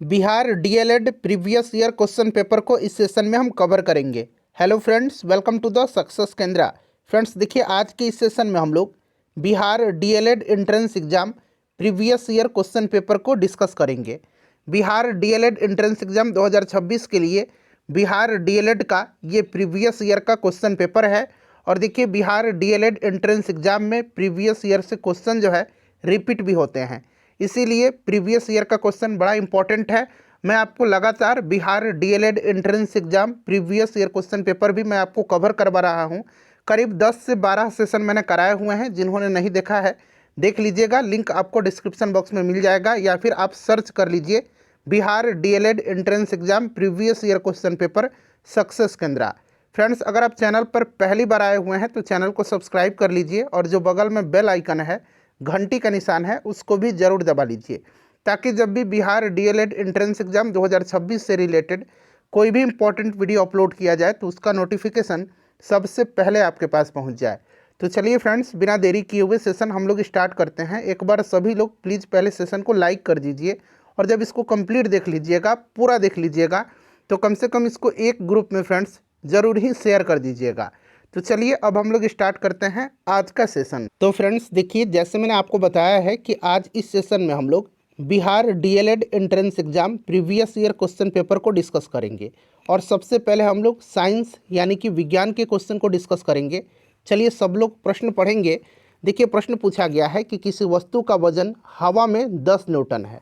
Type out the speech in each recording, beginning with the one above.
Bihar DElEd previous year question paper को इस session में हम कवर करेंगे। Hello friends, welcome to the success Kendra. Friends देखिए, आज के इस सेशन में हम लोग Bihar DElEd entrance exam previous year question paper को डिस्कस करेंगे। बिहार डीएलएड एंट्रेंस एग्जाम 2026 के लिए बिहार डीएलएड का ये प्रीवियस ईयर का क्वेश्चन पेपर है। और देखिए, बिहार डीएलएड एंट्रेंस एग्जाम में प्रीवियस ईयर से क्वेश्चन जो है रिपीट भी होते हैं, इसीलिए प्रीवियस ईयर का क्वेश्चन बड़ा इंपॉर्टेंट है। मैं आपको लगातार Bihar DElEd entrance exam previous year question paper भी मैं आपको कवर करवा रहा हूं। करीब 10 से 12 सेशन मैंने कराए हुए हैं। जिन्होंने नहीं देखा है देख लीजिएगा, लिंक आपको डिस्क्रिप्शन बॉक्स में मिल जाएगा, या फिर आप सर्च कर लीजिए Bihar DElEd entrance exam previous year question paper success Kendra. Friends, अगर आप चैनल पर पहली बार आए हुए हैं तो चैनल को सब्सक्राइब कर लीजिए, और जो बगल में बेल आइकन है, घंटी का निशान है, उसको भी ज़रूर दबा लीजिए, ताकि जब भी बिहार डीएलएड एंट्रेंस एग्जाम 2026 से रिलेटेड कोई भी इंपॉर्टेंट वीडियो अपलोड किया जाए तो उसका नोटिफिकेशन सबसे पहले आपके पास पहुंच जाए। तो चलिए फ्रेंड्स, बिना देरी किए हुए सेशन हम लोग स्टार्ट करते हैं। एक बार सभी लोग प्लीज़ पहले सेशन को लाइक कर दीजिए, और जब इसको कंप्लीट देख लीजिएगा, पूरा देख लीजिएगा, तो कम से कम इसको एक ग्रुप में फ्रेंड्स ज़रूर ही शेयर कर दीजिएगा। तो चलिए अब हम लोग स्टार्ट करते हैं आज का सेशन। तो फ्रेंड्स देखिए, जैसे मैंने आपको बताया है कि आज इस सेशन में हम लोग Bihar DElEd entrance exam previous year question paper को डिस्कस करेंगे। और सबसे पहले हम लोग साइंस यानी कि विज्ञान के क्वेश्चन को डिस्कस करेंगे। चलिए सब लोग प्रश्न पढ़ेंगे। देखिए, प्रश्न पूछा गया है कि किसी वस्तु का वजन हवा में 10 न्यूटन है।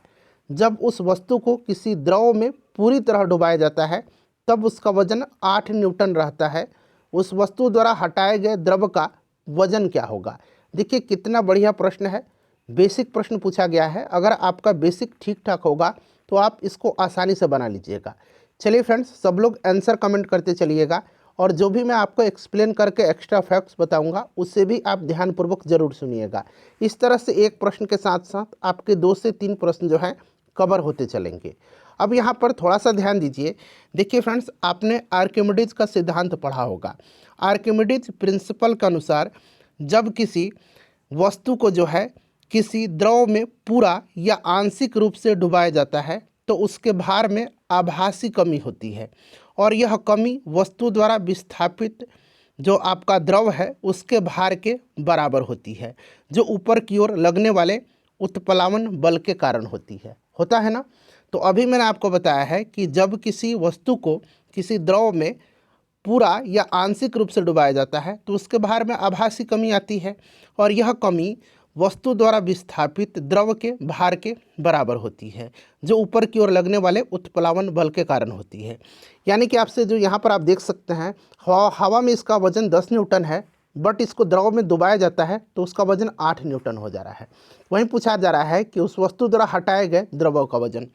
जब उस वस्तु को किसी द्रव में पूरी तरह डुबाया जाता है तब उसका वजन 8 न्यूटन रहता है। उस वस्तु द्वारा हटाए गए द्रव का वजन क्या होगा। देखिए कितना बढ़िया प्रश्न है, बेसिक प्रश्न पूछा गया है। अगर आपका बेसिक ठीक ठाक होगा तो आप इसको आसानी से बना लीजिएगा। चलिए फ्रेंड्स, सब लोग आंसर कमेंट करते चलिएगा, और जो भी मैं आपको एक्सप्लेन करके एक्स्ट्रा फैक्ट्स बताऊंगा उससे भी आप ध्यानपूर्वक जरूर सुनिएगा। इस तरह से एक प्रश्न के साथ साथ आपके 2 से 3 प्रश्न जो हैं कवर होते चलेंगे। अब यहाँ पर थोड़ा सा ध्यान दीजिए। देखिए फ्रेंड्स, आपने आर्किमिडीज का सिद्धांत पढ़ा होगा। आर्किमिडीज प्रिंसिपल के अनुसार जब किसी वस्तु को जो है किसी द्रव में पूरा या आंशिक रूप से डुबाया जाता है तो उसके भार में आभासी कमी होती है, और यह कमी वस्तु द्वारा विस्थापित जो आपका द्रव है उसके भार के बराबर होती है, जो ऊपर की ओर लगने वाले उत्प्लावन बल के कारण होता है ना। तो अभी मैंने आपको बताया है कि जब किसी वस्तु को किसी द्रव में पूरा या आंशिक रूप से डुबाया जाता है तो उसके भार में आभासी कमी आती है, और यह कमी वस्तु द्वारा विस्थापित द्रव के भार के बराबर होती है, जो ऊपर की ओर लगने वाले उत्प्लावन बल के कारण होती है। यानी कि आपसे जो यहाँ पर आप देख सकते हैं, हवा में इसका वजन 10 न्यूटन है, बट इसको द्रव में डुबाया जाता है तो उसका वजन 8 न्यूटन हो जा रहा है। वहीं पूछा जा रहा है कि उस वस्तु द्वारा हटाए गए द्रव का वजन,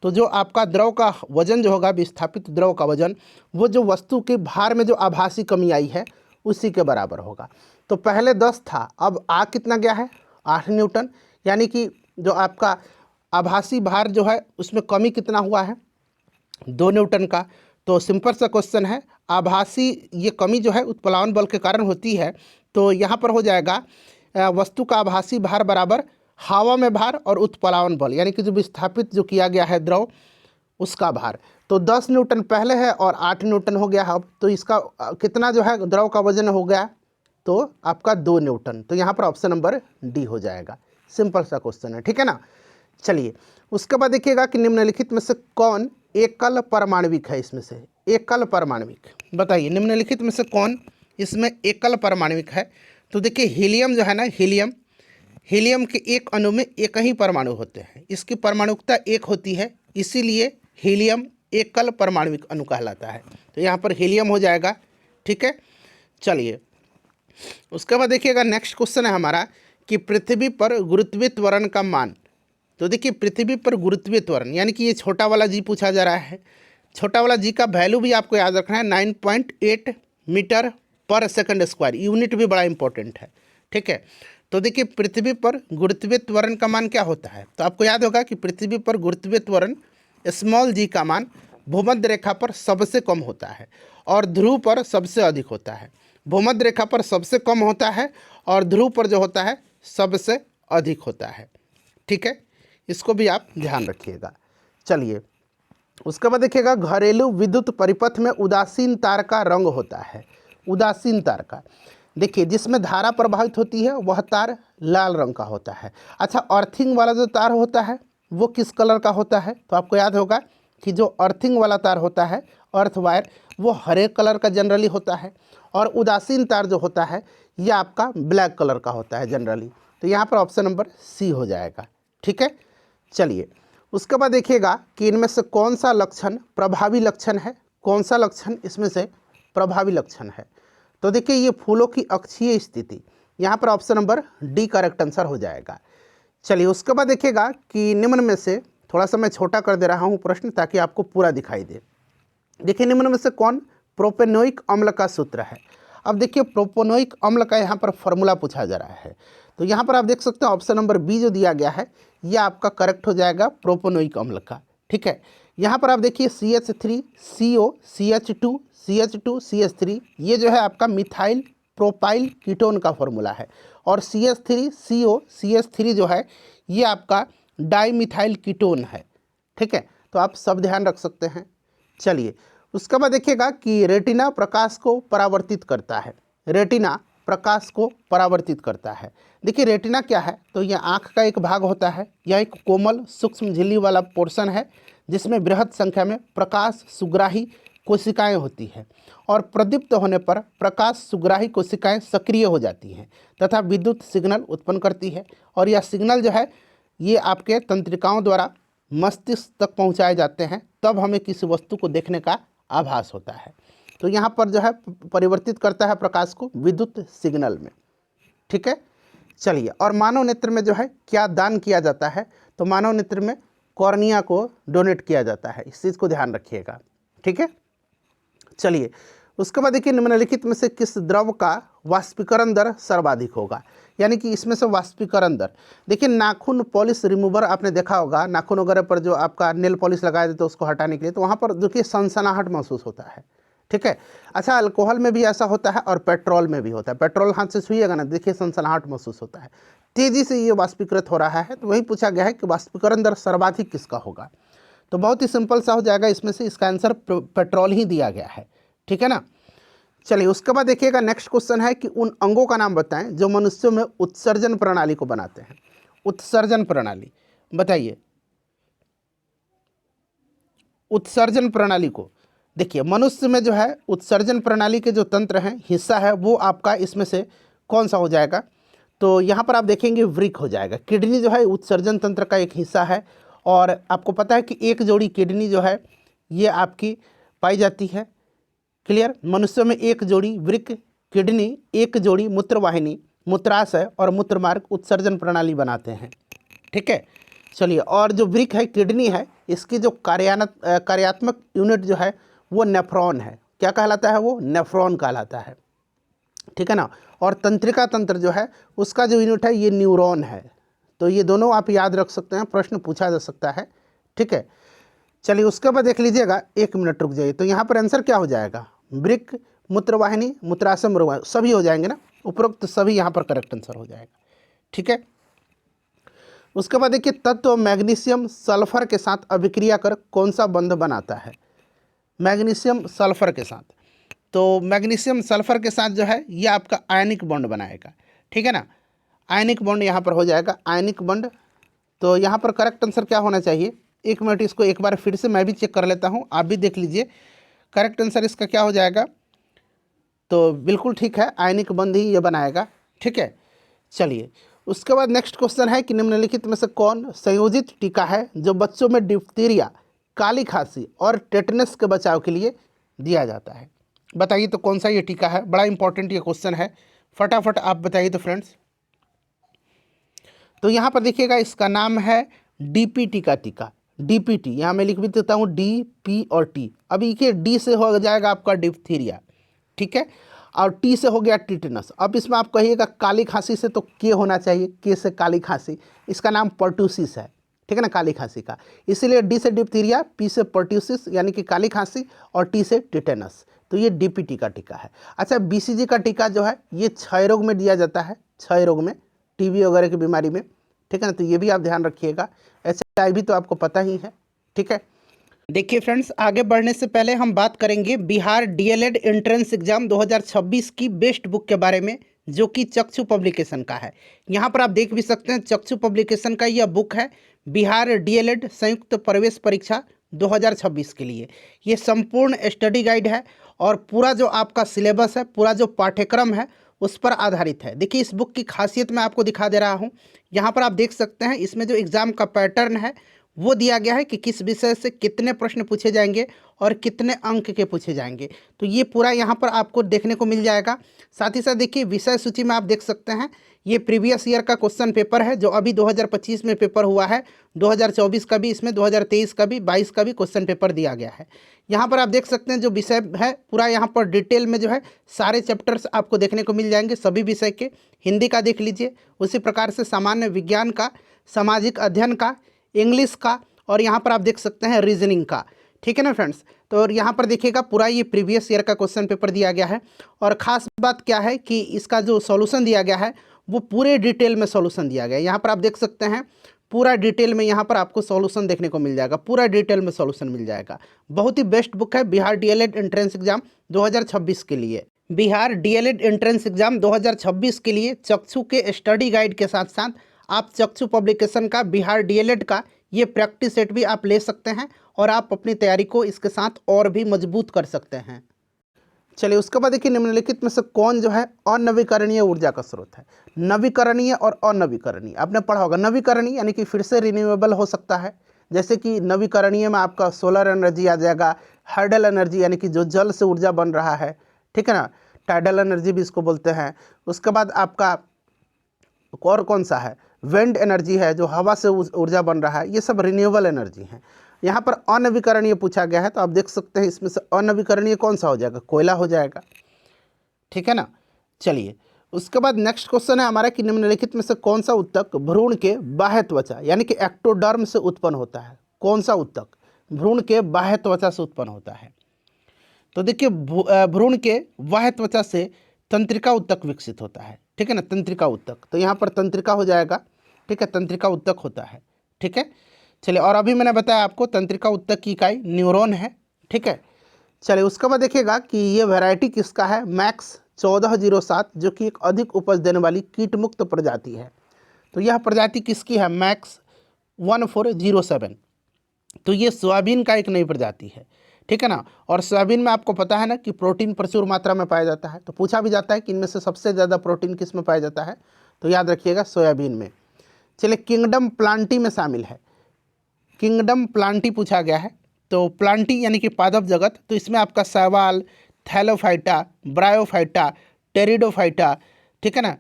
तो जो आपका द्रव का वजन जो होगा, विस्थापित द्रव का वजन, वो जो वस्तु के भार में जो आभासी कमी आई है उसी के बराबर होगा। तो पहले 10 था, अब आ कितना गया है, 8 न्यूटन। यानी कि जो आपका आभासी भार जो है उसमें कमी कितना हुआ है, 2 न्यूटन का। तो सिंपल सा क्वेश्चन है, आभासी ये कमी जो है उत्प्लावन बल के कारण होती है, तो यहाँ पर हो जाएगा वस्तु का आभासी भार बराबर हवा में भार और उत्प्लावन बल, यानी कि जो विस्थापित जो किया गया है द्रव उसका भार। तो 10 न्यूटन पहले है और 8 न्यूटन हो गया अब, तो इसका कितना जो है द्रव का वजन हो गया, तो आपका 2 न्यूटन। तो यहाँ पर ऑप्शन नंबर डी हो जाएगा। सिंपल सा क्वेश्चन है, ठीक है ना। चलिए उसके बाद देखिएगा कि निम्नलिखित में से कौन एकल परमाणविक है। इसमें से एकल परमाणविक बताइए, निम्नलिखित में से कौन इसमें एकल परमाणविक है। तो देखिए, हीलियम जो है ना, हीलियम के एक अणु में एक ही परमाणु होते हैं, इसकी परमाणुकता 1 होती है, इसीलिए हीलियम एकल परमाणविक अणु कहलाता है। तो यहाँ पर हीलियम हो जाएगा, ठीक है। चलिए उसके बाद देखिएगा, नेक्स्ट क्वेश्चन है हमारा कि पृथ्वी पर गुरुत्वीय त्वरण का मान। तो देखिए, पृथ्वी पर गुरुत्वीय त्वरण यानी कि ये छोटा वाला जी पूछा जा रहा है। छोटा वाला जी का वैल्यू भी आपको याद रखना है, 9.8 मीटर पर सेकंड स्क्वायर। यूनिट भी बड़ा इंपॉर्टेंट है, ठीक है। तो देखिए, पृथ्वी पर गुरुत्वीय त्वरण का मान क्या होता है, तो आपको याद होगा कि पृथ्वी पर गुरुत्वीय त्वरण स्मॉल जी का मान भूमध्य रेखा पर सबसे कम होता है और ध्रुव पर सबसे अधिक होता है। भूमध्य रेखा पर सबसे कम होता है और ध्रुव पर जो होता है सबसे अधिक होता है, ठीक है। इसको भी आप ध्यान रखिएगा। चलिए उसके बाद देखिएगा घरेलू विद्युत परिपथ में उदासीन तार का रंग होता है। उदासीन तार का, देखिए जिसमें धारा प्रभावित होती है वह तार लाल रंग का होता है। अच्छा, अर्थिंग वाला जो तार होता है वो किस कलर का होता है? तो आपको याद होगा कि जो अर्थिंग वाला तार होता है, अर्थ वायर, वो हरे कलर का जनरली होता है, और उदासीन तार जो होता है ये आपका ब्लैक कलर का होता है जनरली। तो यहाँ पर ऑप्शन नंबर सी हो जाएगा। ठीक है, चलिए उसके बाद देखिएगा कि इनमें से कौन सा लक्षण प्रभावी लक्षण है, कौन सा लक्षण इसमें से प्रभावी लक्षण है। तो देखिए ये फूलों की अक्षीय स्थिति, यहाँ पर option number D correct answer हो जाएगा। चलिए उसके बाद देखिएगा कि निम्न में से, थोड़ा सा मैं छोटा कर दे रहा हूँ प्रश्न ताकि आपको पूरा दिखाई दे। देखिए निम्न में से कौन प्रोपेनोइक अम्ल का सूत्र है। अब देखिए प्रोपेनोइक अम्ल का यहाँ पर फॉर्मूला पूछा जा रहा है। तो यहाँ पर आप देख सकते हैं ऑप्शन नंबर बी जो दिया गया है ये आपका करेक्ट हो जाएगा प्रोपेनोइक अम्ल का। ठीक है, यहाँ पर आप देखिए CH3 CO CH2 CH2 CH3, ये जो है आपका मिथाइल प्रोपाइल कीटोन का फॉर्मूला है, और CH3 CO CH3 जो है ये आपका डाईमिथाइल कीटोन है। ठीक है, तो आप सब ध्यान रख सकते हैं। चलिए उसके बाद देखिएगा कि रेटिना प्रकाश को परावर्तित करता है। रेटिना प्रकाश को परावर्तित करता है। देखिए रेटिना क्या है, तो यह आँख का एक भाग होता है। यह एक कोमल सूक्ष्म झिल्ली वाला पोर्शन है जिसमें बृहद संख्या में प्रकाश सुग्राही कोशिकाएं होती हैं, और प्रदीप्त होने पर प्रकाश सुग्राही कोशिकाएं सक्रिय हो जाती हैं तथा विद्युत सिग्नल उत्पन्न करती है, और यह सिग्नल जो है ये आपके तंत्रिकाओं द्वारा मस्तिष्क तक पहुंचाए जाते हैं, तब हमें किसी वस्तु को देखने का आभास होता है। तो यहाँ पर जो है परिवर्तित करता है प्रकाश को विद्युत सिग्नल में। ठीक है, चलिए और मानव नेत्र में जो है क्या दान किया जाता है, तो मानव नेत्र में कॉर्निया को डोनेट किया जाता है, इस चीज़ को ध्यान रखिएगा। ठीक है, चलिए उसके बाद देखिए निम्नलिखित में से किस द्रव का वाष्पीकरण दर सर्वाधिक होगा, यानी कि इसमें से वाष्पीकरण दर। देखिए नाखून पॉलिश रिमूवर आपने देखा होगा, नाखून वगैरह पर जो आपका नेल पॉलिश लगाया देते हैं उसको हटाने के लिए, तो वहाँ पर देखिए सनसनाहट महसूस होता है। ठीक है, अच्छा अल्कोहल में भी ऐसा होता है और पेट्रोल में भी होता है। पेट्रोल हाथ से छुइएगा ना, देखिए सनसनाहट महसूस होता है, तेज़ी से ये वाष्पीकृत हो रहा है। तो वही पूछा गया है कि वाष्पीकरण दर सर्वाधिक किसका होगा। तो बहुत ही सिंपल सा हो जाएगा, इसमें से इसका आंसर पेट्रोल ही दिया गया है। ठीक है ना, चलिए उसके बाद देखिएगा नेक्स्ट क्वेश्चन है कि उन अंगों का नाम बताएं जो मनुष्यों में उत्सर्जन प्रणाली को बनाते हैं। उत्सर्जन प्रणाली बताइए, उत्सर्जन प्रणाली को। देखिए मनुष्य में जो है उत्सर्जन प्रणाली के जो तंत्र हैं, हिस्सा है, वो आपका इसमें से कौन सा हो जाएगा, तो यहाँ पर आप देखेंगे वृक्क हो जाएगा। किडनी जो है उत्सर्जन तंत्र का एक हिस्सा है, और आपको पता है कि एक जोड़ी किडनी जो है ये आपकी पाई जाती है। क्लियर, मनुष्यों में एक जोड़ी वृक्क, किडनी, एक जोड़ी मूत्रवाहिनी, मूत्राशय और मूत्रमार्ग उत्सर्जन प्रणाली बनाते हैं। ठीक है, चलिए और जो वृक्क है, किडनी है, इसकी जो कार्यात्मक यूनिट जो है वो नेफ्रॉन है। क्या कहलाता है, वो नेफ्रॉन कहलाता है। ठीक है ना, और तंत्रिका तंत्र जो है उसका जो यूनिट है ये न्यूरॉन है। तो ये दोनों आप याद रख सकते हैं, प्रश्न पूछा जा सकता है। ठीक है, चलिए उसके बाद देख लीजिएगा, एक मिनट रुक जाइए। तो यहाँ पर आंसर क्या हो जाएगा, वृक्क, मूत्रवाहिनी, मूत्राशय, मृगवाहिनी सभी हो जाएंगे ना, उपरोक्त सभी यहाँ पर करेक्ट आंसर हो जाएगा। ठीक है, उसके बाद देखिए तत्व मैग्नीशियम सल्फर के साथ अभिक्रिया कर कौन सा बंध बनाता है। मैग्नीशियम सल्फर के साथ, तो मैग्नीशियम सल्फर के साथ जो है ये आपका आयनिक बॉन्ड बनाएगा। ठीक है ना, आयनिक बॉन्ड यहाँ पर हो जाएगा, आयनिक बॉन्ड। तो यहाँ पर करेक्ट आंसर क्या होना चाहिए, एक मिनट इसको एक बार फिर से मैं भी चेक कर लेता हूँ, आप भी देख लीजिए करेक्ट आंसर इसका क्या हो जाएगा। तो बिल्कुल ठीक है, आयनिक बंध ही ये बनाएगा। ठीक है, चलिए उसके बाद नेक्स्ट क्वेश्चन है कि निम्नलिखित में से कौन संयोजित टीका है जो बच्चों में डिप्थीरिया, काली खांसी और टेटनस के बचाव के लिए दिया जाता है। बताइए तो कौन सा ये टीका है, बड़ा इंपॉर्टेंट ये क्वेश्चन है, फटाफट आप बताइए तो फ्रेंड्स। तो यहाँ पर देखिएगा इसका नाम है DPT का टीका। DPT यहाँ मैं लिख भी देता हूँ, D, P और T। अभी ये D से हो जाएगा आपका डिप्थीरिया। ठीक है, और T से हो गया टिटनस। अब इसमें आप कहिएगा काली खांसी से, तो K होना चाहिए, K से काली खांसी, इसका नाम पर्टूसिस है। ठीक है ना, काली खांसी का, इसीलिए D से डिप्थीरिया, P से पर्टूसिस यानी कि काली खांसी, और T से टिटेनस। तो ये DPT का टीका है। अच्छा BCG का टीका जो है ये क्षय रोग में दिया जाता है, क्षय रोग में, TB वगैरह की बीमारी में। ठीक है ना, तो ये भी आप ध्यान रखिएगा। HIV तो आपको पता ही है। ठीक है, देखिए फ्रेंड्स, आगे बढ़ने से पहले हम बात करेंगे बिहार डीएलएड एंट्रेंस एग्जाम 2026 की बेस्ट बुक के बारे में, जो कि चक्षु पब्लिकेशन का है। यहाँ पर आप देख भी सकते हैं, चक्षु पब्लिकेशन का यह बुक है बिहार डीएलएड संयुक्त प्रवेश परीक्षा 2026 के लिए। ये संपूर्ण स्टडी गाइड है और पूरा जो आपका सिलेबस है, पूरा जो पाठ्यक्रम है, उस पर आधारित है। देखिए, इस बुक की खासियत मैं आपको दिखा दे रहा हूँ। यहाँ पर आप देख सकते हैं, इसमें जो एग्ज़ाम का पैटर्न है वो दिया गया है कि किस विषय से कितने प्रश्न पूछे जाएंगे और कितने अंक के पूछे जाएंगे। तो ये पूरा यहाँ पर आपको देखने को मिल जाएगा। साथ ही साथ देखिए, विषय सूची में आप देख सकते हैं, ये प्रीवियस ईयर का क्वेश्चन पेपर है जो अभी 2025 में पेपर हुआ है। 2024 का भी इसमें, 2023 का भी, 22 का भी क्वेश्चन पेपर दिया गया है। यहाँ पर आप देख सकते हैं जो विषय है पूरा यहाँ पर डिटेल में जो है सारे चैप्टर्स आपको देखने को मिल जाएंगे सभी विषय के। हिंदी का देख लीजिए, उसी प्रकार से सामान्य विज्ञान का, सामाजिक अध्ययन का, इंग्लिश का, और यहाँ पर आप देख सकते हैं रीजनिंग का। ठीक है ना फ्रेंड्स। तो और यहाँ पर देखिएगा पूरा ये प्रीवियस ईयर का क्वेश्चन पेपर दिया गया है। और ख़ास बात क्या है कि इसका जो सॉल्यूशन दिया गया है वो पूरे डिटेल में सॉल्यूशन दिया गया है। यहाँ पर आप देख सकते हैं पूरा डिटेल में यहाँ पर आपको सॉल्यूशन देखने को मिल जाएगा, पूरा डिटेल में सॉल्यूशन मिल जाएगा। बहुत ही बेस्ट बुक है बिहार डीएलएड एंट्रेंस एग्जाम 2026 के लिए। बिहार डीएलएड एंट्रेंस एग्जाम 2026 के लिए चक्षु के स्टडी गाइड के साथ साथ आप चक्षु पब्लिकेशन का बिहार डीएलएड का ये प्रैक्टिस सेट भी आप ले सकते हैं और आप अपनी तैयारी को इसके साथ और भी मजबूत कर सकते हैं। चलिए, उसके बाद देखिए, निम्नलिखित में से कौन जो है अनवीकरणीय ऊर्जा का स्रोत है। नवीकरणीय और अनवीकरणीय आपने पढ़ा होगा। नवीकरणीय यानी कि फिर से रिन्यूएबल हो सकता है, जैसे कि नवीकरणीय में आपका सोलर एनर्जी आ जाएगा। हाइडल एनर्जी यानी कि जो जल से ऊर्जा बन रहा है, ठीक है ना, टाइडल एनर्जी भी इसको बोलते हैं। उसके बाद आपका और कौन सा है, विंड एनर्जी है, जो हवा से ऊर्जा बन रहा है। ये सब रिन्यूएबल एनर्जी हैं। यहाँ पर अनवीकरणीय पूछा गया है, तो आप देख सकते हैं इसमें से अनवीकरणीय कौन सा हो जाएगा, कोयला हो जाएगा। ठीक है ना। चलिए, उसके बाद नेक्स्ट क्वेश्चन है हमारा कि निम्नलिखित में से कौन सा ऊतक भ्रूण के बाह्य त्वचा यानी कि एक्टोडर्म से उत्पन्न होता है। कौन सा ऊतक भ्रूण के बाह्य त्वचा से उत्पन्न होता है। तो देखिए, भ्रूण के बाह्य त्वचा से तंत्रिका ऊतक विकसित होता है। ठीक है ना, तंत्रिका ऊतक, तो यहाँ पर तंत्रिका हो जाएगा। ठीक है, तंत्रिका ऊतक होता है। ठीक है। चलिए, और अभी मैंने बताया आपको तंत्रिका ऊतक की इकाई न्यूरॉन है। ठीक है। चलिए, उसके बाद देखिएगा कि ये वैरायटी किसका है, मैक्स 1407, जो कि एक अधिक उपज देने वाली कीट मुक्त प्रजाति है। तो यह प्रजाति किसकी है, मैक्स 1407। तो ये सोयाबीन का एक नई प्रजाति है। ठीक है ना। और सोयाबीन में आपको पता है ना कि प्रोटीन प्रचुर मात्रा में पाया जाता है। तो पूछा भी जाता है कि इनमें से सबसे ज़्यादा प्रोटीन किस में पाया जाता है, तो याद रखिएगा सोयाबीन में। चलिए, किंगडम प्लांटी में शामिल है। किंगडम प्लांटी पूछा गया है। तो प्लांटी यानी कि पादप जगत, तो इसमें आपका शैवाल, थैलोफाइटा, ब्रायोफाइटा, टेरिडोफाइटा, ठीक है ना,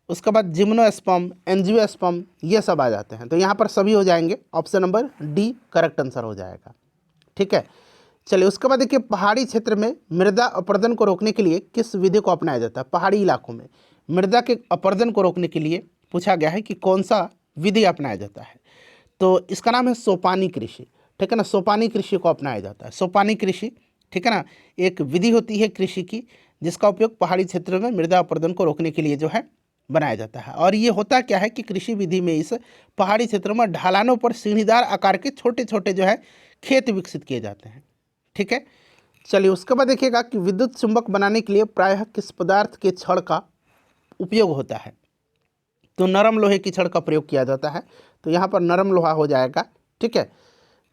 उसके बाद जिम्नोस्पर्म, एंजियोस्पर्म, ये सब आ जाते हैं। तो यहाँ पर सभी हो जाएंगे। Option number D correct answer हो जाएगा। ठीक है। चलिए, उसके बाद देखिए, पहाड़ी क्षेत्र में मृदा अपरदन को रोकने के लिए किस विधि को अपनाया जाता है। पहाड़ी इलाकों में मृदा के अपरदन को रोकने के लिए पूछा गया है कि कौन सा विधि अपनाया जाता है। तो इसका नाम है सोपानी कृषि। ठीक है ना, सोपानी कृषि को अपनाया जाता है। सोपानी कृषि, ठीक है ना, एक विधि होती है कृषि की जिसका उपयोग पहाड़ी क्षेत्रों में मृदा अपरदन को रोकने के लिए जो है बनाया जाता है। और ये होता क्या है कि कृषि विधि में इस पहाड़ी क्षेत्रों में ढलानों पर सीढ़ीदार आकार के छोटे छोटे जो है खेत विकसित किए जाते हैं। ठीक है। चलिए, उसके बाद देखिएगा कि विद्युत चुंबक बनाने के लिए प्रायः किस पदार्थ के छड़ का उपयोग होता है। तो नरम लोहे की छड़ का प्रयोग किया जाता है। तो यहाँ पर नरम लोहा हो जाएगा। ठीक है।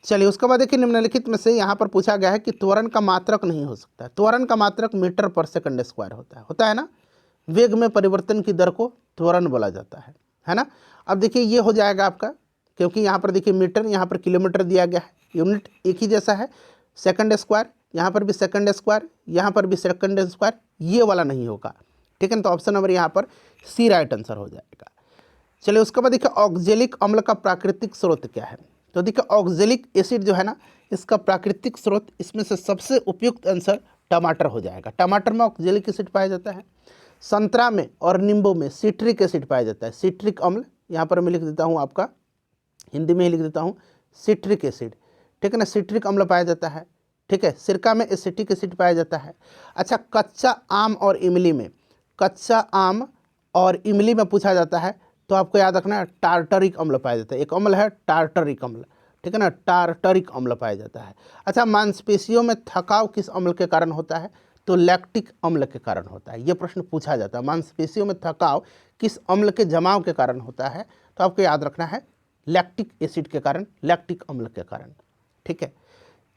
चलिए, उसके बाद देखिए, निम्नलिखित में से यहाँ पर पूछा गया है कि त्वरण का मात्रक नहीं हो सकता है। त्वरण का मात्रक मीटर पर सेकंड स्क्वायर होता है ना। वेग में परिवर्तन की दर को त्वरण बोला जाता है ना। अब देखिए, ये हो जाएगा आपका, क्योंकि यहाँ पर देखिए मीटर, यहाँ पर किलोमीटर दिया गया है, यूनिट एक ही जैसा है। सेकंड स्क्वायर, यहाँ पर भी सेकंड स्क्वायर, यहाँ पर भी सेकंड स्क्वायर, ये वाला नहीं होगा। ठीक है ना। तो ऑप्शन नंबर यहाँ पर सी राइट आंसर हो जाएगा। चलिए, उसके बाद देखिए, ऑक्जेलिक अम्ल का प्राकृतिक स्रोत क्या है। तो देखिए, ऑक्जेलिक एसिड जो है ना, इसका प्राकृतिक स्रोत, इसमें से सबसे उपयुक्त आंसर टमाटर हो जाएगा। टमाटर में ऑक्जेलिक एसिड पाया जाता है। संतरा में और नींबू में सिट्रिक एसिड पाया जाता है। सिट्रिक अम्ल, यहाँ पर मैं लिख देता हूँ, आपका हिंदी में ही लिख देता हूँ, सिट्रिक एसिड। ठीक है ना, सिट्रिक अम्ल पाया जाता है। ठीक है। सिरका में एसिटिक एसिड पाया जाता है। अच्छा, कच्चा आम और इमली में, कच्चा आम और इमली में पूछा जाता है तो आपको याद रखना है टार्टरिक अम्ल पाया जाता है। एक अम्ल है टार्टरिक अम्ल। ठीक है ना, टार्टरिक अम्ल पाया जाता है। अच्छा, मांसपेशियों में थकाव किस अम्ल के कारण होता है? तो लैक्टिक अम्ल के कारण होता है। ये प्रश्न पूछा जाता है, मांसपेशियों में थकाव किस अम्ल के जमाव के कारण होता है? तो आपको याद रखना है लैक्टिक एसिड के कारण, लैक्टिक अम्ल के कारण। ठीक है,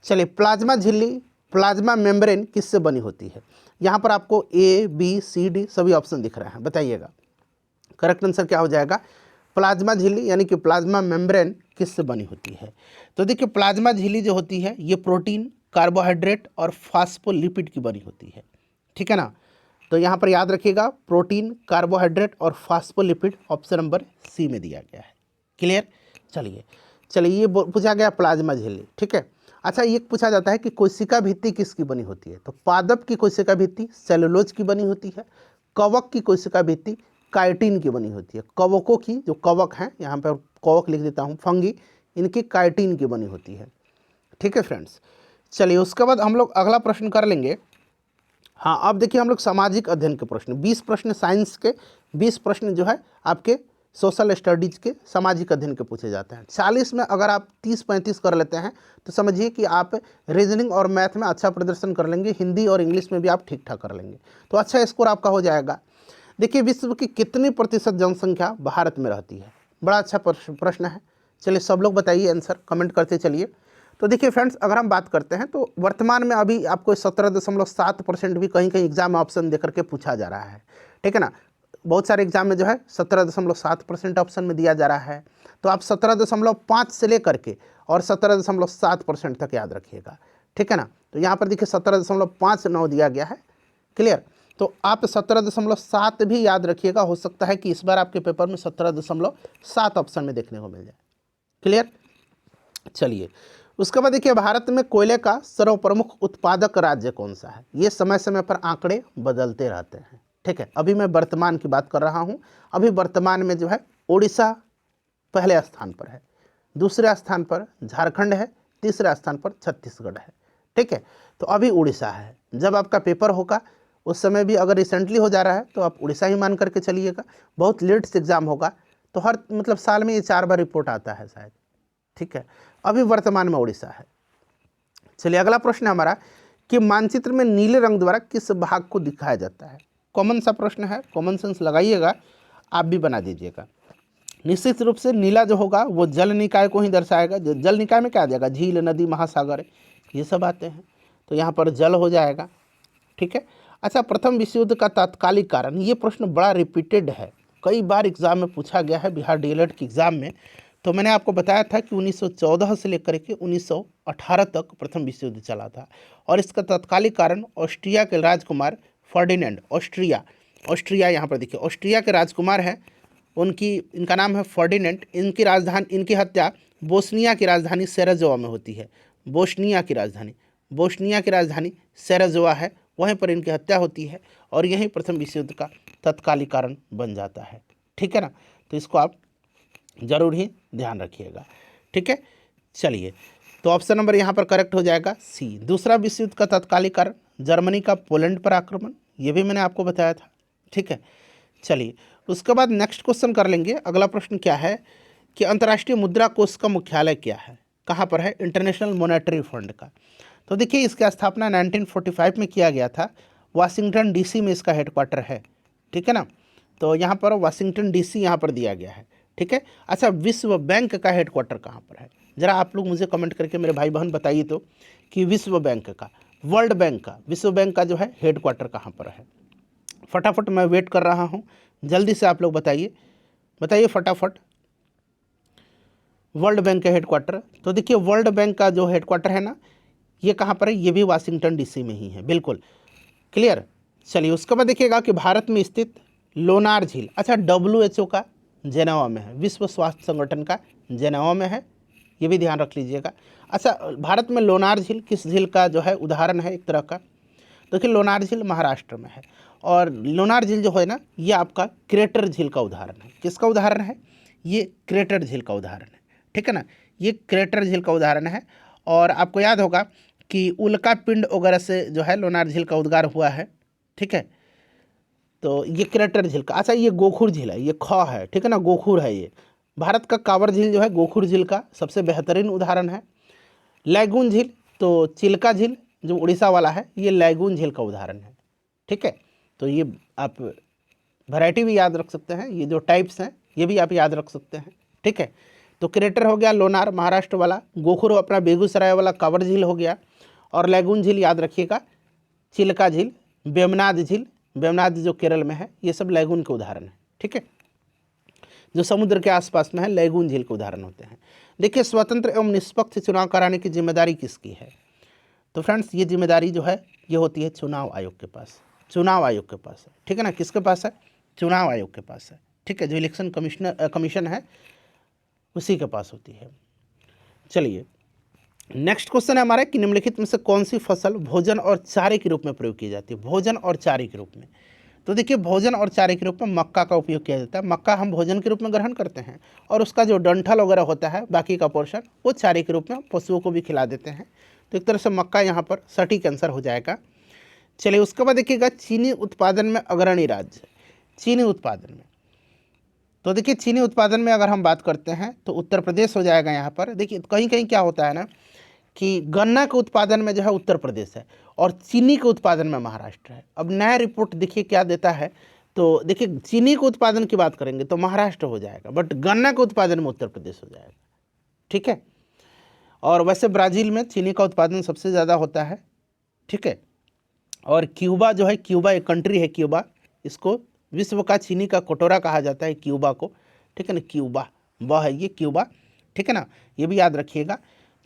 चलिए प्लाज्मा झिल्ली, प्लाज्मा मेम्ब्रेन किससे बनी होती है? यहाँ पर आपको A, B, C, D सभी ऑप्शन दिख रहे हैं, बताइएगा करेक्ट आंसर क्या हो जाएगा? प्लाज्मा झिल्ली यानी कि प्लाज्मा मेम्ब्रेन किससे बनी होती है? तो देखिए प्लाज्मा झिल्ली जो होती है ये प्रोटीन, कार्बोहाइड्रेट और फास्फोलिपिड की बनी होती है। ठीक है ना, तो यहाँ पर याद रखिएगा प्रोटीन, कार्बोहाइड्रेट और फास्फोलिपिड ऑप्शन नंबर सी में दिया गया है। क्लियर? चलिए चलिए ये पूछा गया प्लाज्मा झिल्ली। ठीक है, अच्छा ये पूछा जाता है कि कोशिका भित्ति किसकी बनी होती है? तो पादप की कोशिका भित्ति सेलुलोज की बनी होती है। कवक की कोशिका भित्ति काइटिन की बनी होती है। कवकों की, जो कवक हैं, यहाँ पर कवक लिख देता हूँ, फंगी, इनकी काइटिन की बनी होती है। ठीक है फ्रेंड्स, चलिए उसके बाद हम लोग अगला प्रश्न कर लेंगे। हाँ, अब देखिए हम लोग सामाजिक अध्ययन के प्रश्न, 20 प्रश्न साइंस के, 20 प्रश्न जो है आपके सोशल स्टडीज़ के, सामाजिक अध्ययन के पूछे जाते हैं। 40 में अगर आप 30-35 कर लेते हैं तो समझिए कि आप रीजनिंग और मैथ में अच्छा प्रदर्शन कर लेंगे, हिंदी और इंग्लिश में भी आप ठीक ठाक कर लेंगे, तो अच्छा स्कोर आपका हो जाएगा। देखिए विश्व की कितनी प्रतिशत जनसंख्या भारत में रहती है? बड़ा अच्छा प्रश्न है। चलिए सब लोग बताइए आंसर, कमेंट करते चलिए। तो देखिए फ्रेंड्स, अगर हम बात करते हैं तो वर्तमान में अभी आपको 17.7% भी कहीं कहीं एग्जाम में ऑप्शन देकर के पूछा जा रहा है। ठीक है ना, बहुत सारे एग्जाम में जो है 17.7% ऑप्शन में दिया जा रहा है। तो आप 17.5 से लेकर के और 17.7% तक याद रखिएगा। ठीक है ना, तो यहाँ पर देखिए 17.59 दिया गया है। क्लियर? तो आप 17.7 भी याद रखिएगा, हो सकता है कि इस बार आपके पेपर में 17.7 ऑप्शन में देखने को मिल जाए। क्लियर? चलिए उसके बाद देखिए भारत में कोयले का सर्वप्रमुख उत्पादक राज्य कौन सा है? ये समय समय पर आंकड़े बदलते रहते हैं। ठीक है, अभी मैं वर्तमान की बात कर रहा हूँ। अभी वर्तमान में जो है उड़ीसा पहले स्थान पर है, दूसरे स्थान पर झारखंड है, तीसरे स्थान पर छत्तीसगढ़ है। ठीक है, तो अभी उड़ीसा है। जब आपका पेपर होगा उस समय भी अगर रिसेंटली हो जा रहा है तो आप उड़ीसा ही मान करके चलिएगा। बहुत लेट से एग्जाम होगा तो हर मतलब साल में ये 4 बार रिपोर्ट आता है शायद। ठीक है, अभी वर्तमान में उड़ीसा है। चलिए अगला प्रश्न है हमारा कि मानचित्र में नीले रंग द्वारा किस भाग को दिखाया जाता है? कॉमन सा प्रश्न है, कॉमन सेंस लगाइएगा, आप भी बना दीजिएगा। निश्चित रूप से नीला जो होगा वो जल निकाय को ही दर्शाएगा। जो जल निकाय में क्या आ जाएगा? झील, नदी, महासागर, ये सब आते हैं, तो यहाँ पर जल हो जाएगा। ठीक है, अच्छा प्रथम विश्व युद्ध का तात्कालिक कारण, ये प्रश्न बड़ा रिपीटेड है, कई बार एग्जाम में पूछा गया है, बिहार डीएलएड के एग्जाम में। तो मैंने आपको बताया था कि 1914 से लेकर के 1918 तक प्रथम विश्व युद्ध चला था, और इसका तात्कालिक कारण ऑस्ट्रिया के राजकुमार फर्डिनेंड, ऑस्ट्रिया यहाँ पर देखिए ऑस्ट्रिया के राजकुमार हैं, इनका नाम है फर्डिनेंड। इनकी राजधानी, इनकी हत्या बोस्निया की राजधानी सेराजोवा में होती है। बोस्निया की राजधानी सेराजोवा है, वहीं पर इनकी हत्या होती है, और यही प्रथम विश्व युद्ध का तत्कालिक कारण बन जाता है। ठीक है ना, तो इसको आप जरूर ही ध्यान रखिएगा। ठीक है, चलिए तो ऑप्शन नंबर यहाँ पर करेक्ट हो जाएगा सी। दूसरा विश्व युद्ध का तत्कालिक कारण जर्मनी का पोलैंड पर आक्रमण, ये भी मैंने आपको बताया था। ठीक है, चलिए उसके बाद नेक्स्ट क्वेश्चन कर लेंगे। अगला प्रश्न क्या है कि अंतर्राष्ट्रीय मुद्रा कोष का मुख्यालय क्या है? कहाँ पर है? इंटरनेशनल मॉनेटरी फंड का। तो देखिए इसकी स्थापना 1945 में किया गया था। वाशिंगटन डीसी में इसका हेडक्वार्टर है। ठीक है ना, तो यहाँ पर वाशिंगटन डीसी यहाँ पर दिया गया है। ठीक है, अच्छा विश्व बैंक का हेडक्वार्टर कहाँ पर है? ज़रा आप लोग मुझे कमेंट करके मेरे भाई बहन बताइए तो कि विश्व बैंक का, वर्ल्ड बैंक का, विश्व बैंक का जो है हेडक्वार्टर कहाँ पर है? फटाफट मैं वेट कर रहा हूँ, जल्दी से आप लोग बताइए फटाफट। वर्ल्ड बैंक का हेडक्वार्टर, तो देखिए वर्ल्ड बैंक का जो हेडक्वार्टर है ना, ये कहाँ पर है? ये भी वाशिंगटन डीसी में ही है, बिल्कुल क्लियर। चलिए उसके बाद देखिएगा कि भारत में स्थित लोनार झील, अच्छा WHO का जेनेवा में है, विश्व स्वास्थ्य संगठन का जेनेवा में है, ये भी ध्यान रख लीजिएगा। अच्छा भारत में लोनार झील किस झील का जो है उदाहरण है एक तरह का? देखिए लोनार झील महाराष्ट्र में है, और लोनार झील जो है ना ये आपका क्रेटर झील का उदाहरण है। किसका उदाहरण है? ये क्रेटर झील का उदाहरण है। ठीक है ना, ये क्रेटर झील का उदाहरण है। और आपको याद होगा कि उल्का पिंड वगैरह से जो है लोनार झील का उद्गार हुआ है। ठीक है, तो ये क्रेटर झील का। अच्छा ये गोखुर झील है, ये ख है, ठीक है ना, गोखुर है ये, भारत का कांवर झील जो है गोखुर झील का सबसे बेहतरीन उदाहरण है। लैगून झील तो चिल्का झील जो उड़ीसा वाला है, ये लैगून झील का उदाहरण है। ठीक है, तो ये आप वैरायटी भी याद रख सकते हैं, ये जो टाइप्स हैं ये भी आप याद रख सकते हैं। ठीक है, तो क्रेटर हो गया लोनार महाराष्ट्र वाला, गोखुर अपना बेगूसराय वाला कांवर झील हो गया, और लैगून झील याद रखिएगा, चिल्का झील, वेमनाद झील, वेमनाद जो केरल में है, ये सब लैगून के उदाहरण है। ठीक है, जो समुद्र के आसपास में है लैगून झील के उदाहरण होते हैं। देखिए, स्वतंत्र एवं निष्पक्ष चुनाव कराने की जिम्मेदारी किसकी है? तो फ्रेंड्स, ये जिम्मेदारी जो है ये होती है चुनाव आयोग के पास, चुनाव आयोग के पास है। ठीक है ना, किसके पास है? चुनाव आयोग के पास है। ठीक है, जो इलेक्शन कमीशन है उसी के पास होती है। चलिए, नेक्स्ट क्वेश्चन है हमारा कि निम्नलिखित में से कौन सी फसल भोजन और चारे के रूप में प्रयोग की जाती है? भोजन और चारे के रूप में, तो देखिए, भोजन और चारे के रूप में मक्का का उपयोग किया जाता है। मक्का हम भोजन के रूप में ग्रहण करते हैं, और उसका जो डंठल वगैरह होता है, बाकी का पोर्शन, वो चारे के रूप में पशुओं को भी खिला देते हैं। तो एक तरह से मक्का यहाँ पर सटीक आंसर हो जाएगा। चलिए, उसके बाद देखिएगा, चीनी उत्पादन में अग्रणी राज्य, चीनी उत्पादन में, तो देखिए चीनी उत्पादन में अगर हम बात करते हैं तो उत्तर प्रदेश हो जाएगा यहाँ पर। देखिए, कहीं कहीं क्या होता है ना कि गन्ना के उत्पादन में जो है उत्तर प्रदेश है, और चीनी के उत्पादन में महाराष्ट्र है। अब नया रिपोर्ट देखिए क्या देता है, तो देखिए चीनी के उत्पादन की बात करेंगे तो महाराष्ट्र हो जाएगा, बट गन्ना के उत्पादन में उत्तर प्रदेश हो जाएगा। ठीक है, और वैसे ब्राज़ील में चीनी का उत्पादन सबसे ज़्यादा होता है। ठीक है, और क्यूबा जो है, क्यूबा एक कंट्री है, क्यूबा, इसको विश्व का चीनी का कटोरा कहा जाता है क्यूबा को। ठीक है ना, क्यूबा वह है ये क्यूबा। ठीक है ना, ये भी याद रखिएगा।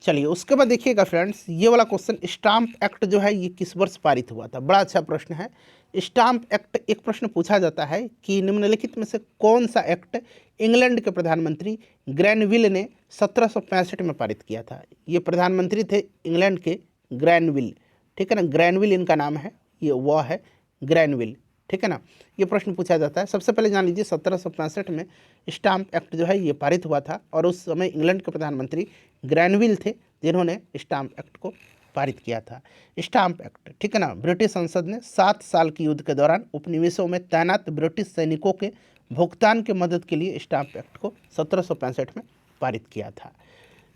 चलिए, उसके बाद देखिएगा फ्रेंड्स, ये वाला क्वेश्चन, स्टाम्प एक्ट जो है ये किस वर्ष पारित हुआ था? बड़ा अच्छा प्रश्न है। स्टाम्प एक्ट, एक प्रश्न पूछा जाता है कि निम्नलिखित में से कौन सा एक्ट इंग्लैंड के प्रधानमंत्री ग्रैनविल ने 1765 में पारित किया था? ये प्रधानमंत्री थे इंग्लैंड के, ग्रैनविल। ठीक है ना, ग्रैनविल इनका नाम है, ये वह है ग्रैनविल। ठीक है ना, ये प्रश्न पूछा जाता है। सबसे पहले जान लीजिए, 1765 में स्टाम्प एक्ट जो है ये पारित हुआ था, और उस समय इंग्लैंड के प्रधानमंत्री ग्रैनविल थे जिन्होंने स्टाम्प एक्ट को पारित किया था। स्टाम्प एक्ट, ठीक है ना, ब्रिटिश संसद ने 7 साल की युद्ध के दौरान उपनिवेशों में तैनात ब्रिटिश सैनिकों के भुगतान की मदद के लिए स्टाम्प एक्ट को 1765 में पारित किया था।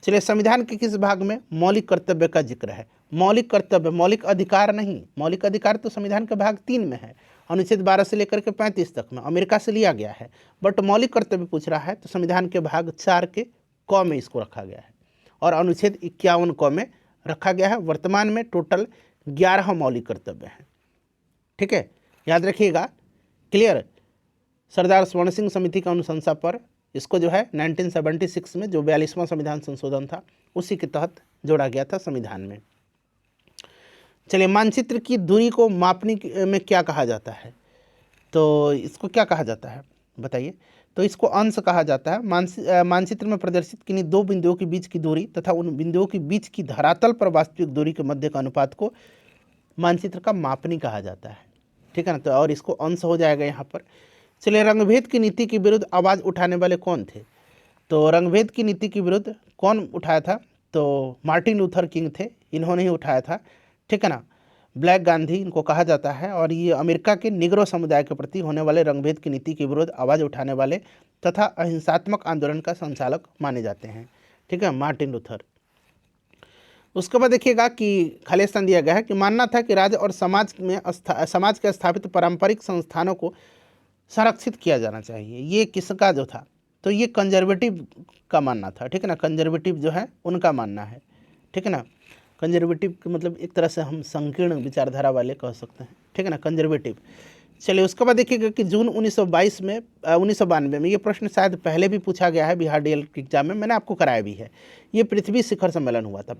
चलिए, संविधान के किस भाग में मौलिक कर्तव्य का जिक्र है? मौलिक कर्तव्य, मौलिक अधिकार नहीं, मौलिक अधिकार तो संविधान के भाग 3 में है, अनुच्छेद 12 से लेकर के 35 तक में, अमेरिका से लिया गया है। बट मौलिक कर्तव्य पूछ रहा है तो संविधान के भाग 4 के क में इसको रखा गया है, और अनुच्छेद 51 क में रखा गया है। वर्तमान में टोटल 11 मौलिक कर्तव्य हैं। ठीक है, याद रखिएगा, क्लियर। सरदार स्वर्ण सिंह समिति की अनुशंसा पर इसको जो है 1976 में जो 42वां संविधान संशोधन था उसी के तहत जोड़ा गया था संविधान में। चलिए, मानचित्र की दूरी को मापने में क्या कहा जाता है? तो इसको क्या कहा जाता है बताइए? तो इसको अंश कहा जाता है। मानचित्र में प्रदर्शित किन्हीं 2 बिंदुओं के बीच की दूरी तथा उन बिंदुओं के बीच की धरातल पर वास्तविक दूरी के मध्य का अनुपात को मानचित्र का मापनी कहा जाता है। ठीक है ना, तो और इसको अंश हो जाएगा यहाँ पर। चलिए, रंगभेद की नीति के विरुद्ध आवाज़ उठाने वाले कौन थे? तो रंगभेद की नीति के विरुद्ध कौन उठाया था? तो मार्टिन लूथर किंग थे, इन्होंने ही उठाया था। ठीक है ना, ब्लैक गांधी इनको कहा जाता है, और ये अमेरिका के निग्रो समुदाय के प्रति होने वाले रंगभेद की नीति के विरुद्ध आवाज़ उठाने वाले तथा अहिंसात्मक आंदोलन का संचालक माने जाते हैं। ठीक है, मार्टिन लूथर। उसके बाद देखिएगा कि खाली स्थान दिया गया है कि मानना था कि राज्य और समाज के स्थापित पारंपरिक संस्थानों को संरक्षित किया जाना चाहिए। ये किसका जो था? तो ये कंजर्वेटिव का मानना था। ठीक है ना, कंजर्वेटिव जो है उनका मानना है। ठीक है ना, कंजर्वेटिव मतलब एक तरह से हम संकीर्ण विचारधारा वाले कह सकते हैं। ठीक है ना, कंजर्वेटिव। चलिए, उसके बाद देखिएगा कि जून 1992 में ये प्रश्न शायद पहले भी पूछा गया है बिहार डीएल के एग्जाम में, मैंने आपको कराया भी है। ये पृथ्वी शिखर सम्मेलन हुआ था,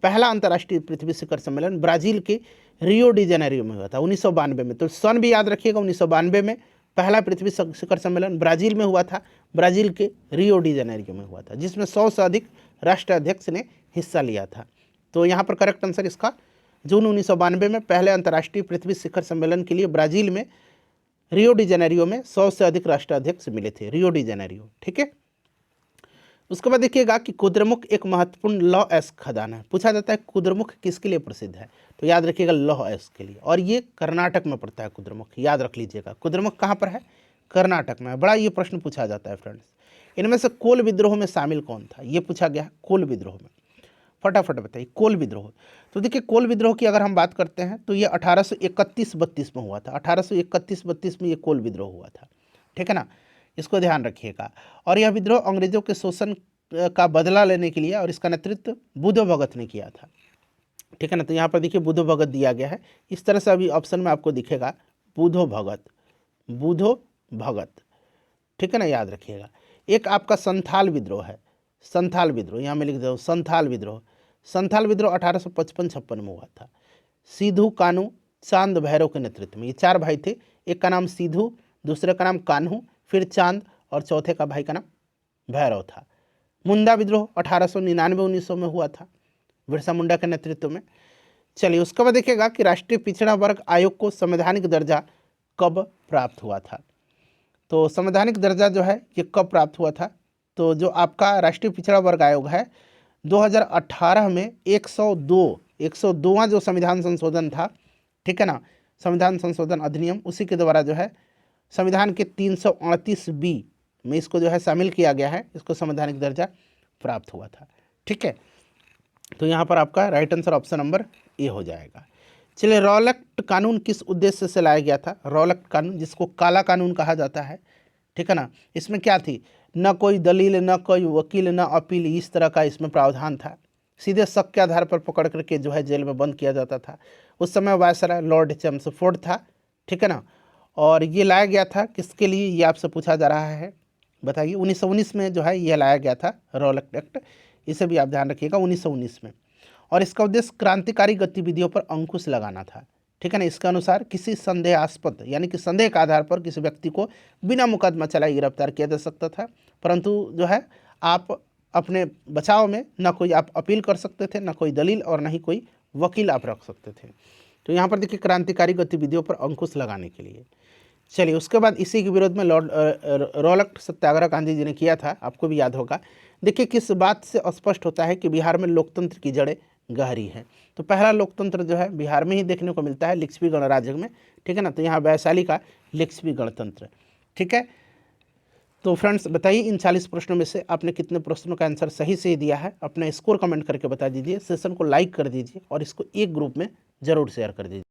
पहला अंतर्राष्ट्रीय पृथ्वी शिखर सम्मेलन ब्राज़ील के रियो डी जेनेरियो में हुआ था 1992 में। तो सन भी याद रखिएगा, 1992 में पहला पृथ्वी शिखर सम्मेलन ब्राज़ील में हुआ था, ब्राज़ील के रियो डी जेनेरियो में हुआ था, जिसमें 100 से अधिक राष्ट्राध्यक्ष ने हिस्सा लिया था। तो यहाँ पर करेक्ट आंसर इसका जून 1992 में पहले अंतर्राष्ट्रीय पृथ्वी शिखर सम्मेलन के लिए ब्राज़ील में रियो डी जेनेरियो में 100 से अधिक राष्ट्राध्यक्ष मिले थे, रियो डी जेनेरियो। ठीक है, उसके बाद देखिएगा कि कुद्रेमुख एक महत्वपूर्ण लौह अयस्क खदान है। पूछा जाता है कुद्रेमुख किसके लिए प्रसिद्ध है? तो याद रखिएगा लौह अयस्क के लिए, और ये कर्नाटक में पड़ता है कुद्रेमुख, याद रख लीजिएगा। कुद्रेमुख कहाँ पर है? कर्नाटक में। बड़ा ये प्रश्न पूछा जाता है फ्रेंड्स। इनमें से कोल विद्रोह में शामिल कौन था, ये पूछा गया है। कोल विद्रोह में फटाफट बताइए, कोल विद्रोह। तो देखिए कोल विद्रोह की अगर हम बात करते हैं तो ये 1831-32 में हुआ था। 1831-32 में ये कोल विद्रोह हुआ था, ठीक है ना, इसको ध्यान रखिएगा। और यह विद्रोह अंग्रेजों के शोषण का बदला लेने के लिए, और इसका नेतृत्व बुधो भगत ने किया था, ठीक है ना। तो यहाँ पर देखिए बुधो भगत दिया गया है, इस तरह से अभी ऑप्शन में आपको दिखेगा बुधो भगत, बुधो भगत, ठीक है ना, याद रखिएगा। एक आपका संथाल विद्रोह है, संथाल विद्रोह, यहाँ मैं लिख दे रहा हूँ संथाल विद्रोह। संथाल विद्रोह 1855-56 में हुआ था। सिद्धू कान्हू चांद भैरव के नेतृत्व में। ये 4 भाई थे, एक का नाम सिद्धू, दूसरे का नाम कान्हू, फिर चांद, और चौथे का भाई का नाम भैरव था। मुंडा विद्रोह 1899-1900 में हुआ था, बिरसा मुंडा के नेतृत्व में। चलिए उसके बाद देखिएगा कि राष्ट्रीय पिछड़ा वर्ग आयोग को संवैधानिक दर्जा कब प्राप्त हुआ था। तो संवैधानिक दर्जा जो है ये कब प्राप्त हुआ था, तो जो आपका राष्ट्रीय पिछड़ा वर्ग आयोग है 2018 में 102वां जो संविधान संशोधन था, ठीक है ना, संविधान संशोधन अधिनियम, उसी के द्वारा जो है संविधान के 338B में इसको जो है शामिल किया गया है, इसको संवैधानिक दर्जा प्राप्त हुआ था, ठीक है। तो यहाँ पर आपका right answer option number A हो जाएगा। चलिए रॉलेट कानून किस उद्देश्य से लाया गया था। रॉलेट कानून, जिसको काला कानून कहा जाता है, ठीक है ना, इसमें क्या थी, न कोई दलील, न कोई वकील, न अपील, इस तरह का इसमें प्रावधान था। सीधे शक के आधार पर पकड़ करके जो है जेल में बंद किया जाता था। उस समय वायसराय लॉर्ड चैम्सफोर्ड था, ठीक है ना। और ये लाया गया था किसके लिए, ये आपसे पूछा जा रहा है, बताइए। 1919 में जो है यह लाया गया था रॉलेट एक्ट, इसे भी आप ध्यान रखिएगा, 1919 में। और इसका उद्देश्य क्रांतिकारी गतिविधियों पर अंकुश लगाना था, ठीक है ना। इसके अनुसार किसी संदेहास्पद यानी कि संदेह के आधार पर किसी व्यक्ति को बिना मुकदमा चलाए गिरफ्तार किया जा सकता था, परंतु जो है आप अपने बचाव में न कोई आप अपील कर सकते थे, न कोई दलील, और न ही कोई वकील आप रख सकते थे। तो यहाँ पर देखिए क्रांतिकारी गतिविधियों पर अंकुश लगाने के लिए। चलिए उसके बाद इसी के विरोध में रॉलेट सत्याग्रह गांधी जी ने किया था, आपको भी याद होगा। देखिए किस बात से स्पष्ट होता है कि बिहार में लोकतंत्र की जड़ें गहरी हैं। तो पहला लोकतंत्र जो है बिहार में ही देखने को मिलता है, लिच्छवी गणराज्य में, ठीक है ना। तो यहाँ वैशाली का लिच्छवी गणतंत्र, ठीक है। तो फ्रेंड्स बताइए इन 40 प्रश्नों में से आपने कितने प्रश्नों का आंसर सही से दिया है, अपना स्कोर कमेंट करके बता दीजिए। सेशन को लाइक कर दीजिए और इसको एक ग्रुप में ज़रूर शेयर कर दीजिए।